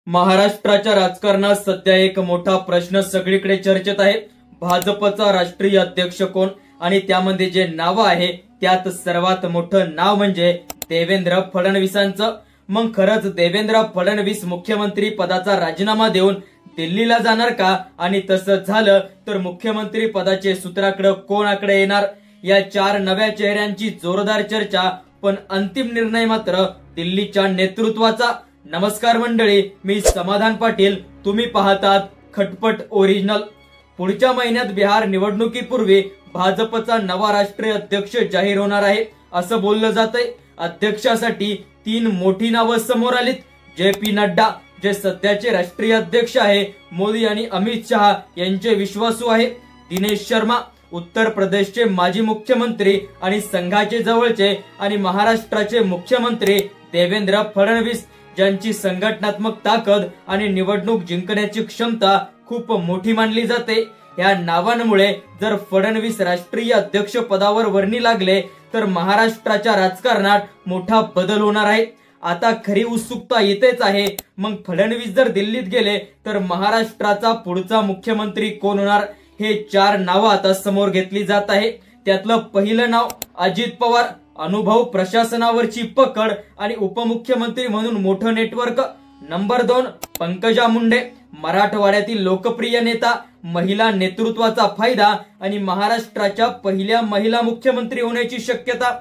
महाराष्ट्राच्या राजकारणात सध्या एक मोठा प्रश्न सगळीकडे चर्चेत आहे। भाजपचा राष्ट्रीय अध्यक्ष कोण आणि त्यामध्ये जे नाव आहे त्यात सर्वात मोठं नाव म्हणजे देवेंद्र फडणवीसांचं। मग खरंच देवेंद्र फडणवीस मुख्यमंत्री पदाचा राजीनामा देऊन दिल्लीला जाणार का? आणि तसं झालं तर मुख्यमंत्री पदाचे सूत्राकडे कोण आकडे येणार? या चार नव्या चेहऱ्यांची जोरदार चर्चा, पण अंतिम निर्णय मात्र दिल्लीच्या नेतृत्वाचा। नमस्कार मंडळी, मी समाधान पाटील, तुम्ही पाहतात खटपट ओरिजिनल। पुढच्या महिन्यात बिहार निवडणुकीपूर्वी भाजपचा नवा राष्ट्रीय अध्यक्ष जाहीर होणार आहे असं बोललं जातंय। अध्यक्षासाठी तीन मोठी नावं समोर आलीत। JP नड्डा जे सध्याचे राष्ट्रीय अध्यक्ष आहे, मोदी आणि अमित शहा यांचे विश्वासू आहे। दिनेश शर्मा उत्तर प्रदेशचे माजी मुख्यमंत्री आणि संघाचे जवळचे, आणि महाराष्ट्राचे मुख्यमंत्री देवेंद्र फडणवीस ज्यांची संघटनात्मक ताकद आणि निवडणूक जिंकण्याची क्षमता खूप मोठी मानली जाते। या नावांमुळे जर फडणवीस राष्ट्रीय अध्यक्ष पदावर वर्णी लागले तर महाराष्ट्राच्या राजकारणात मोठा बदल होणार आहे। आता खरी उत्सुकता येतेच आहे, मग फडणवीस जर दिल्लीत गेले तर महाराष्ट्राचा पुढचा मुख्यमंत्री कोण होणार? हे चार नावं आता समोर घेतली जात आहे। त्यातलं पहिलं नाव अजित पवार, अनुभव, प्रशासनावरची पकड आणि उपमुख्यमंत्री म्हणून मोठं नेटवर्क। नंबर 2 पंकजा मुंडे, मराठवाड्यातील लोकप्रिय नेता, महिला नेतृत्वाचा फायदा आणि महाराष्ट्राच्या पहिल्या महिला मुख्यमंत्री होण्याची शक्यता।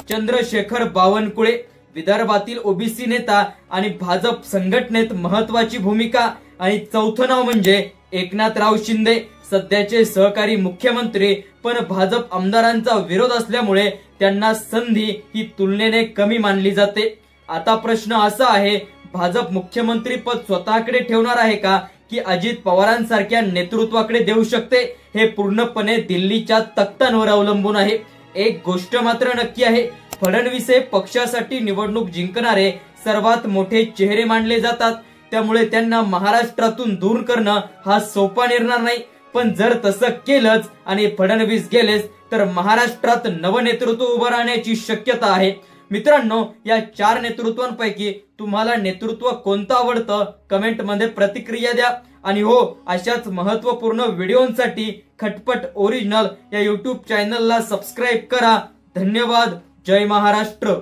चंद्रशेखर बावनकुळे, विदर्भातील ओबीसी नेता आणि भाजप संघटनेत महत्वाची भूमिका। आणि चौथं नाव म्हणजे एकनाथराव शिंदे, सध्याचे सहकारी मुख्यमंत्री, पण भाजप आमदारांचा विरोध असल्यामुळे त्यांना संधी ही तुलनेने कमी मानली जाते। आता प्रश्न असा आहे, भाजप मुख्यमंत्री पद स्वतःकडे ठेवणार आहे का, की अजित पवारांसारख्या नेतृत्वाकडे देऊ शकते? हे पूर्णपणे दिल्लीच्या तख्तांवर अवलंबून आहे। एक गोष्ट मात्र नक्की आहे, फडणवीस हे पक्षासाठी निवडणूक जिंकणारे सर्वात मोठे चेहरे मानले जातात, त्यामुळे त्यांना महाराष्ट्रातून दूर करणं हा सोपा निर्णय नाही। पण जर तसं केलंच आणि फडणवीस गेलेच तर महाराष्ट्रात नवनेतृत्व उभं राहण्याची शक्यता आहे। मित्रांनो, या चार नेतृत्वांपैकी तुम्हाला नेतृत्व कोणतं आवडतं? कमेंट मध्ये प्रतिक्रिया द्या। आणि हो, अशाच महत्त्वपूर्ण व्हिडिओंसाठी खटपट ओरिजिनल या YouTube चॅनलला सबस्क्राईब करा। धन्यवाद। जय महाराष्ट्र।